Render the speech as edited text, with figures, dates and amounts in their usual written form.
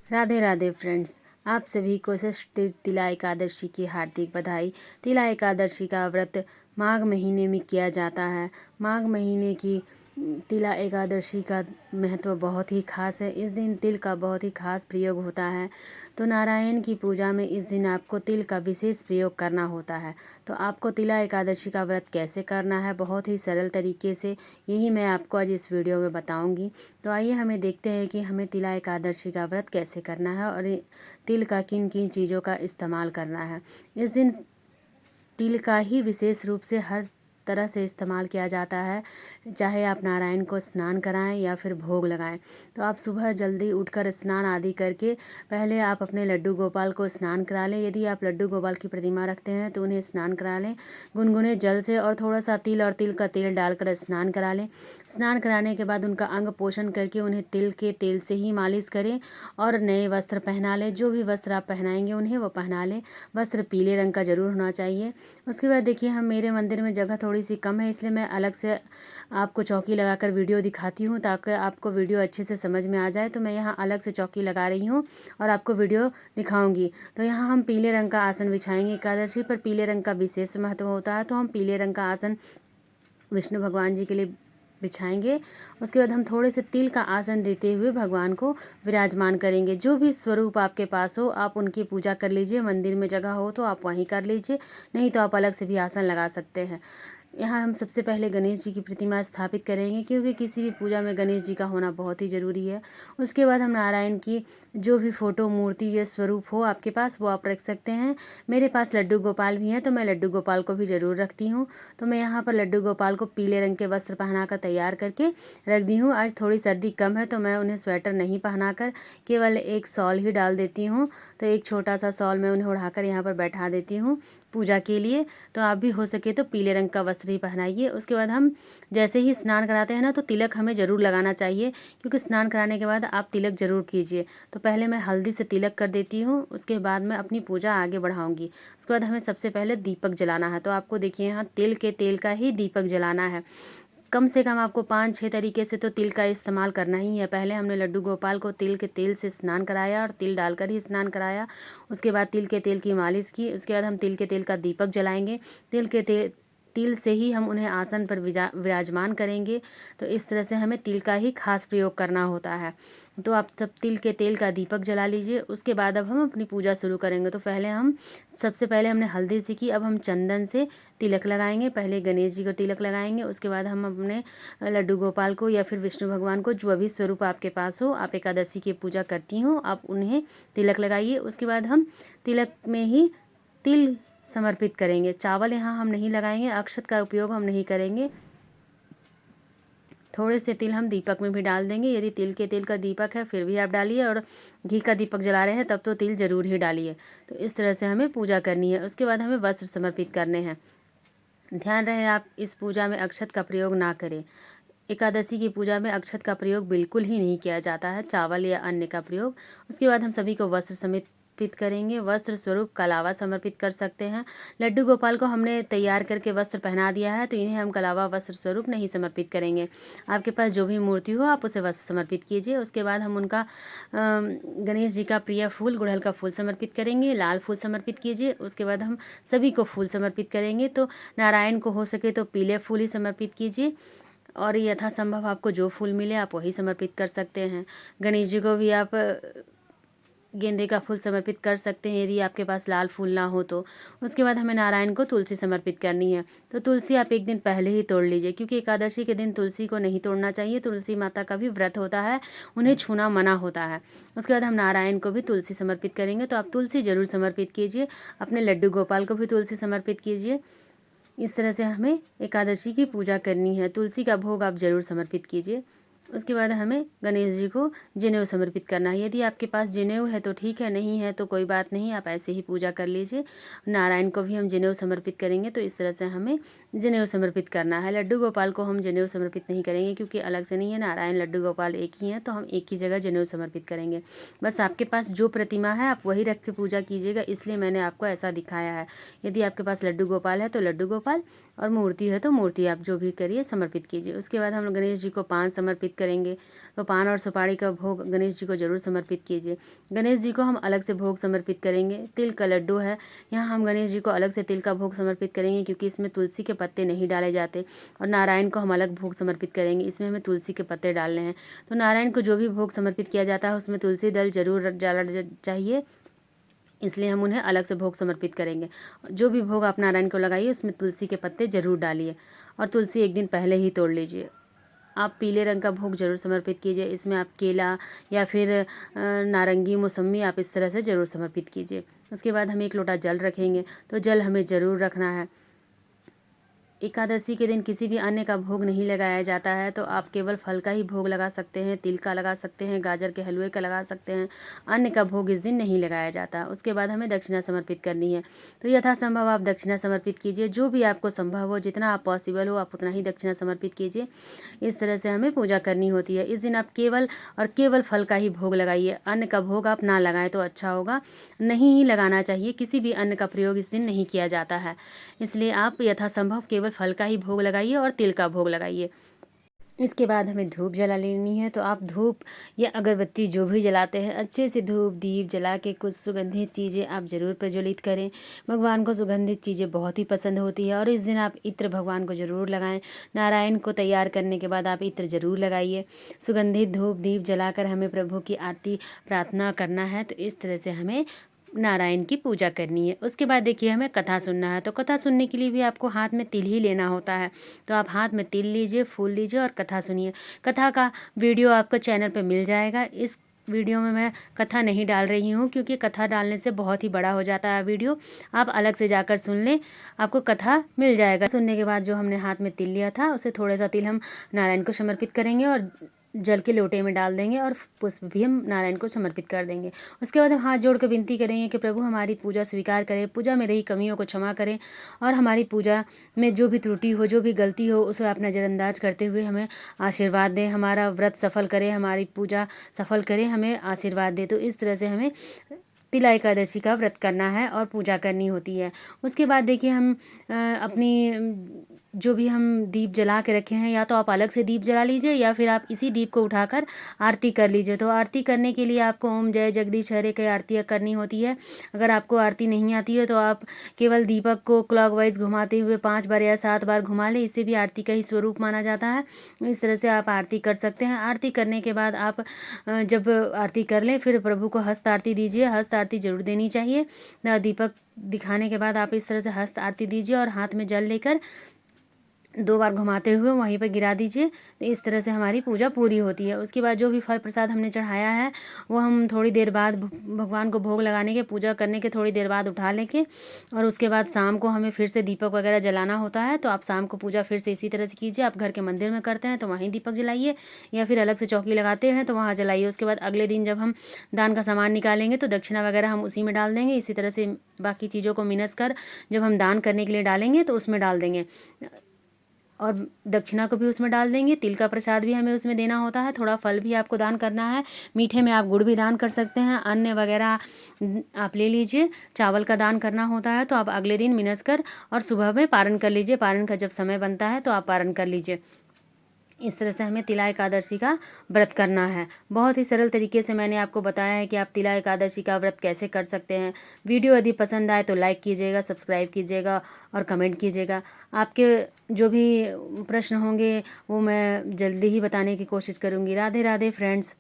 Radhe Radhe friends, आप सभी को षष्ठी तिला एकादशी की हार्दिक बधाई। तिला एकादशी का व्रत माघ महीने में किया जाता है। माघ महीने की तिला एकादशी का महत्व बहुत ही खास है। इस दिन तिल का बहुत ही खास प्रयोग होता है। तो नारायण की पूजा में इस दिन आपको तिल का विशेष प्रयोग करना होता है। तो आपको तिला एकादशी का व्रत कैसे करना है, बहुत ही सरल तरीके से, यही मैं आपको आज इस वीडियो में बताऊंगी। तो आइए हमें देखते हैं कि हमें तिला एकादशी का व्रत कैसे करना है और तिल का किन किन चीज़ों का इस्तेमाल करना है। इस दिन तिल का ही विशेष रूप से हर तरह से इस्तेमाल किया जाता है। चाहे आप नारायण को स्नान कराएं या फिर भोग लगाएं। तो आप सुबह जल्दी उठकर स्नान आदि करके पहले आप अपने लड्डू गोपाल को स्नान करा लें। यदि आप लड्डू गोपाल की प्रतिमा रखते हैं तो उन्हें स्नान करा लें गुनगुने जल से, और थोड़ा सा तिल और तिल का तेल डालकर स्नान करा लें। स्नान कराने के बाद उनका अंग पोषण करके उन्हें तिल के तेल से ही मालिश करें और नए वस्त्र पहना लें। जो भी वस्त्र आप पहनाएंगे उन्हें वो पहना लें। वस्त्र पीले रंग का जरूर होना चाहिए। उसके बाद देखिए, हम मेरे मंदिर में जगह थोड़ी सी कम है, इसलिए मैं अलग से आपको चौकी लगाकर वीडियो दिखाती हूँ ताकि आपको वीडियो अच्छे से समझ में आ जाए। तो मैं यहाँ अलग से चौकी लगा रही हूँ और आपको वीडियो दिखाऊंगी। तो यहाँ हम पीले रंग का आसन बिछाएंगे। एकादशी पर पीले रंग का विशेष महत्व होता है, तो हम पीले रंग का आसन विष्णु भगवान जी के लिए बिछाएंगे। उसके बाद हम थोड़े से तिल का आसन देते हुए भगवान को विराजमान करेंगे। जो भी स्वरूप आपके पास हो आप उनकी पूजा कर लीजिए। मंदिर में जगह हो तो आप वहीं कर लीजिए, नहीं तो आप अलग से भी आसन लगा सकते हैं। यहाँ हम सबसे पहले गणेश जी की प्रतिमा स्थापित करेंगे, क्योंकि किसी भी पूजा में गणेश जी का होना बहुत ही ज़रूरी है। उसके बाद हम नारायण की जो भी फ़ोटो, मूर्ति या स्वरूप हो आपके पास वो आप रख सकते हैं। मेरे पास लड्डू गोपाल भी हैं तो मैं लड्डू गोपाल को भी ज़रूर रखती हूँ। तो मैं यहाँ पर लड्डू गोपाल को पीले रंग के वस्त्र पहनाकर तैयार करके रख दी हूँ। आज थोड़ी सर्दी कम है तो मैं उन्हें स्वेटर नहीं पहनाकर केवल एक शॉल ही डाल देती हूँ। तो एक छोटा सा शॉल मैं उन्हें उड़ाकर यहाँ पर बैठा देती हूँ पूजा के लिए। तो आप भी हो सके तो पीले रंग का वस्त्र ही पहनाइए। उसके बाद हम जैसे ही स्नान कराते हैं ना, तो तिलक हमें ज़रूर लगाना चाहिए, क्योंकि स्नान कराने के बाद आप तिलक ज़रूर कीजिए। तो पहले मैं हल्दी से तिलक कर देती हूँ, उसके बाद मैं अपनी पूजा आगे बढ़ाऊँगी। उसके बाद हमें सबसे पहले दीपक जलाना है। तो आपको देखिए यहाँ तिल के तेल का ही दीपक जलाना है। कम से कम आपको 5-6 तरीके से तो तिल का इस्तेमाल करना ही है। पहले हमने लड्डू गोपाल को तिल के तेल से स्नान कराया और तिल डालकर ही स्नान कराया। उसके बाद तिल के तेल की मालिश की। उसके बाद हम तिल के तेल का दीपक जलाएंगे। तिल से ही हम उन्हें आसन पर विराजमान करेंगे। तो इस तरह से हमें तिल का ही खास प्रयोग करना होता है। तो आप सब तिल के तेल का दीपक जला लीजिए। उसके बाद अब हम अपनी पूजा शुरू करेंगे। तो सबसे पहले हमने हल्दी सीखी, अब हम चंदन से तिलक लगाएंगे। पहले गणेश जी को तिलक लगाएंगे, उसके बाद हम अपने लड्डू गोपाल को या फिर विष्णु भगवान को, जो भी स्वरूप आपके पास हो, आप एकादशी की पूजा करती हो, आप उन्हें तिलक लगाइए। उसके बाद हम तिलक में ही तिल समर्पित करेंगे। चावल यहाँ हम नहीं लगाएंगे, अक्षत का उपयोग हम नहीं करेंगे। थोड़े से तिल हम दीपक में भी डाल देंगे। यदि तिल के तेल का दीपक है फिर भी आप डालिए, और घी का दीपक जला रहे हैं तब तो तिल ज़रूर ही डालिए। तो इस तरह से हमें पूजा करनी है। उसके बाद हमें वस्त्र समर्पित करने हैं। ध्यान रहे आप इस पूजा में अक्षत का प्रयोग ना करें। एकादशी की पूजा में अक्षत का प्रयोग बिल्कुल ही नहीं किया जाता है, चावल या अन्य का प्रयोग। उसके बाद हम सभी को वस्त्र समर्पित करेंगे। वस्त्र स्वरूप कलावा समर्पित कर सकते हैं। लड्डू गोपाल को हमने तैयार करके वस्त्र पहना दिया है, तो इन्हें हम कलावा वस्त्र स्वरूप नहीं समर्पित करेंगे। आपके पास जो भी मूर्ति हो आप उसे वस्त्र समर्पित कीजिए। उसके बाद हम उनका गणेश जी का प्रिय फूल, गुड़हल का फूल समर्पित करेंगे। लाल फूल समर्पित कीजिए। उसके बाद हम सभी को फूल समर्पित करेंगे। तो नारायण को हो सके तो पीले फूल ही समर्पित कीजिए, और यथासंभव आपको जो फूल मिले आप वही समर्पित कर सकते हैं। गणेश जी को भी आप गेंदे का फूल समर्पित कर सकते हैं, यदि आपके पास लाल फूल ना हो तो। उसके बाद हमें नारायण को तुलसी समर्पित करनी है। तो तुलसी आप एक दिन पहले ही तोड़ लीजिए, क्योंकि एकादशी के दिन तुलसी को नहीं तोड़ना चाहिए। तुलसी माता का भी व्रत होता है, उन्हें छूना मना होता है। उसके बाद हम नारायण को भी तुलसी समर्पित करेंगे। तो आप तुलसी ज़रूर समर्पित कीजिए। अपने लड्डू गोपाल को भी तुलसी समर्पित कीजिए। इस तरह से हमें एकादशी की पूजा करनी है। तुलसी का भोग आप ज़रूर समर्पित कीजिए। उसके बाद हमें गणेश जी को जनेऊ समर्पित करना है। यदि आपके पास जनेऊ है तो ठीक है, नहीं है तो कोई बात नहीं, आप ऐसे ही पूजा कर लीजिए। नारायण को भी हम जनेऊ समर्पित करेंगे। तो इस तरह से हमें जनेऊ समर्पित करना है। लड्डू गोपाल को हम जनेऊ समर्पित नहीं करेंगे क्योंकि अलग से नहीं है, नारायण लड्डू गोपाल एक ही हैं, तो हम एक ही जगह जनेऊ समर्पित करेंगे। बस आपके पास जो प्रतिमा है आप वही रख के पूजा कीजिएगा, इसलिए मैंने आपको ऐसा दिखाया है। यदि आपके पास लड्डू गोपाल है तो लड्डू गोपाल, और मूर्ति है तो मूर्ति आप जो भी करिए समर्पित कीजिए। उसके बाद हम लोग गणेश जी को पान समर्पित करेंगे, तो पान और सुपारी का भोग गणेश जी को ज़रूर समर्पित कीजिए। गणेश जी को हम अलग से भोग समर्पित करेंगे। तिल का लड्डू है, यहाँ हम गणेश जी को अलग से तिल का भोग समर्पित करेंगे क्योंकि इसमें तुलसी के पत्ते नहीं डाले जाते। और नारायण को हम अलग भोग समर्पित करेंगे, इसमें हमें तुलसी के पत्ते डालने हैं। तो नारायण को जो भी भोग समर्पित किया जाता है उसमें तुलसी दल जरूर डालना चाहिए, इसलिए हम उन्हें अलग से भोग समर्पित करेंगे। जो भी भोग आप नारायण को लगाइए उसमें तुलसी के पत्ते ज़रूर डालिए, और तुलसी एक दिन पहले ही तोड़ लीजिए। आप पीले रंग का भोग जरूर समर्पित कीजिए, इसमें आप केला या फिर नारंगी मौसम्मी आप इस तरह से ज़रूर समर्पित कीजिए। उसके बाद हम एक लोटा जल रखेंगे, तो जल हमें ज़रूर रखना है। एकादशी के दिन किसी भी अन्य का भोग नहीं लगाया जाता है, तो आप केवल फल का ही भोग लगा सकते हैं, तिल का लगा सकते हैं, गाजर के हलवे का लगा सकते हैं। अन्य का भोग इस दिन नहीं लगाया जाता। उसके बाद हमें दक्षिणा समर्पित करनी है, तो यथासंभव आप दक्षिणा समर्पित कीजिए। जो भी आपको संभव हो, जितना आप पॉसिबल हो आप उतना ही दक्षिणा समर्पित कीजिए। इस तरह से हमें पूजा करनी होती है। इस दिन आप केवल और केवल फल का ही भोग लगाइए, अन्न का भोग आप ना लगाएं तो अच्छा होगा, नहीं ही लगाना चाहिए। किसी भी अन्न का प्रयोग इस दिन नहीं किया जाता है, इसलिए आप यथासंभव केवल फल का ही भोग लगाइए और तिल का भोग लगाइए। इसके बाद हमें धूप जला लेनी है, तो आप धूप या अगरबत्ती जो भी जलाते हैं अच्छे से धूप दीप जला के कुछ सुगंधित चीज़ें आप ज़रूर प्रज्वलित करें। भगवान को सुगंधित चीज़ें बहुत ही पसंद होती है, और इस दिन आप इत्र भगवान को ज़रूर लगाएं। नारायण को तैयार करने के बाद आप इत्र ज़रूर लगाइए। सुगंधित धूप दीप जलाकर हमें प्रभु की आरती प्रार्थना करना है, तो इस तरह से हमें नारायण की पूजा करनी है। उसके बाद देखिए हमें कथा सुनना है, तो कथा सुनने के लिए भी आपको हाथ में तिल ही लेना होता है। तो आप हाथ में तिल लीजिए, फूल लीजिए और कथा सुनिए। कथा का वीडियो आपको चैनल पे मिल जाएगा। इस वीडियो में मैं कथा नहीं डाल रही हूँ क्योंकि कथा डालने से बहुत ही बड़ा हो जाता है वीडियो। आप अलग से जाकर सुन लें, आपको कथा मिल जाएगा। सुनने के बाद जो हमने हाथ में तिल लिया था उसे थोड़ा सा तिल हम नारायण को समर्पित करेंगे और जल के लोटे में डाल देंगे, और पुष्प भी हम नारायण को समर्पित कर देंगे। उसके बाद हम हाथ जोड़ कर विनती करेंगे कि प्रभु हमारी पूजा स्वीकार करें, पूजा में रही कमियों को क्षमा करें, और हमारी पूजा में जो भी त्रुटि हो, जो भी गलती हो, उसे आप नज़रअंदाज करते हुए हमें आशीर्वाद दें। हमारा व्रत सफल करें, हमारी पूजा सफल करें, हमें आशीर्वाद दें। तो इस तरह से हमें तिला एकादशी का व्रत करना है और पूजा करनी होती है। उसके बाद देखिए हम अपनी जो भी हम दीप जला के रखे हैं, या तो आप अलग से दीप जला लीजिए या फिर आप इसी दीप को उठाकर आरती कर लीजिए। तो आरती करने के लिए आपको ओम जय जगदीश हरे की आरती करनी होती है। अगर आपको आरती नहीं आती है तो आप केवल दीपक को क्लॉकवाइज घुमाते हुए 5 बार या 7 बार घुमा लें, इससे भी आरती का ही स्वरूप माना जाता है। इस तरह से आप आरती कर सकते हैं। आरती करने के बाद आप जब आरती कर लें फिर प्रभु को हस्त आरती दीजिए। हस्त आरती जरूर देनी चाहिए। दीपक दिखाने के बाद आप इस तरह से हस्त आरती दीजिए और हाथ में जल लेकर 2 बार घुमाते हुए वहीं पर गिरा दीजिए। तो इस तरह से हमारी पूजा पूरी होती है। उसके बाद जो भी फल प्रसाद हमने चढ़ाया है वो हम थोड़ी देर बाद भगवान को भोग लगाने के, पूजा करने के थोड़ी देर बाद उठा लेंगे, और उसके बाद शाम को हमें फिर से दीपक वगैरह जलाना होता है। तो आप शाम को पूजा फिर से इसी तरह से कीजिए। आप घर के मंदिर में करते हैं तो वहीं दीपक जलाइए, या फिर अलग से चौकी लगाते हैं तो वहाँ जलाइए। उसके बाद अगले दिन जब हम दान का सामान निकालेंगे तो दक्षिणा वगैरह हम उसी में डाल देंगे। इसी तरह से बाकी चीज़ों को मिनस कर जब हम दान करने के लिए डालेंगे तो उसमें डाल देंगे, और दक्षिणा को भी उसमें डाल देंगे। तिल का प्रसाद भी हमें उसमें देना होता है। थोड़ा फल भी आपको दान करना है। मीठे में आप गुड़ भी दान कर सकते हैं। अन्न वगैरह आप ले लीजिए। चावल का दान करना होता है तो आप अगले दिन मिनस कर और सुबह में पारण कर लीजिए। पारण का जब समय बनता है तो आप पारण कर लीजिए। इस तरह से हमें तिला एकादशी का व्रत करना है। बहुत ही सरल तरीके से मैंने आपको बताया है कि आप तिला एकादशी का व्रत कैसे कर सकते हैं। वीडियो यदि पसंद आए तो लाइक कीजिएगा, सब्सक्राइब कीजिएगा और कमेंट कीजिएगा। आपके जो भी प्रश्न होंगे वो मैं जल्दी ही बताने की कोशिश करूँगी। राधे राधे फ्रेंड्स।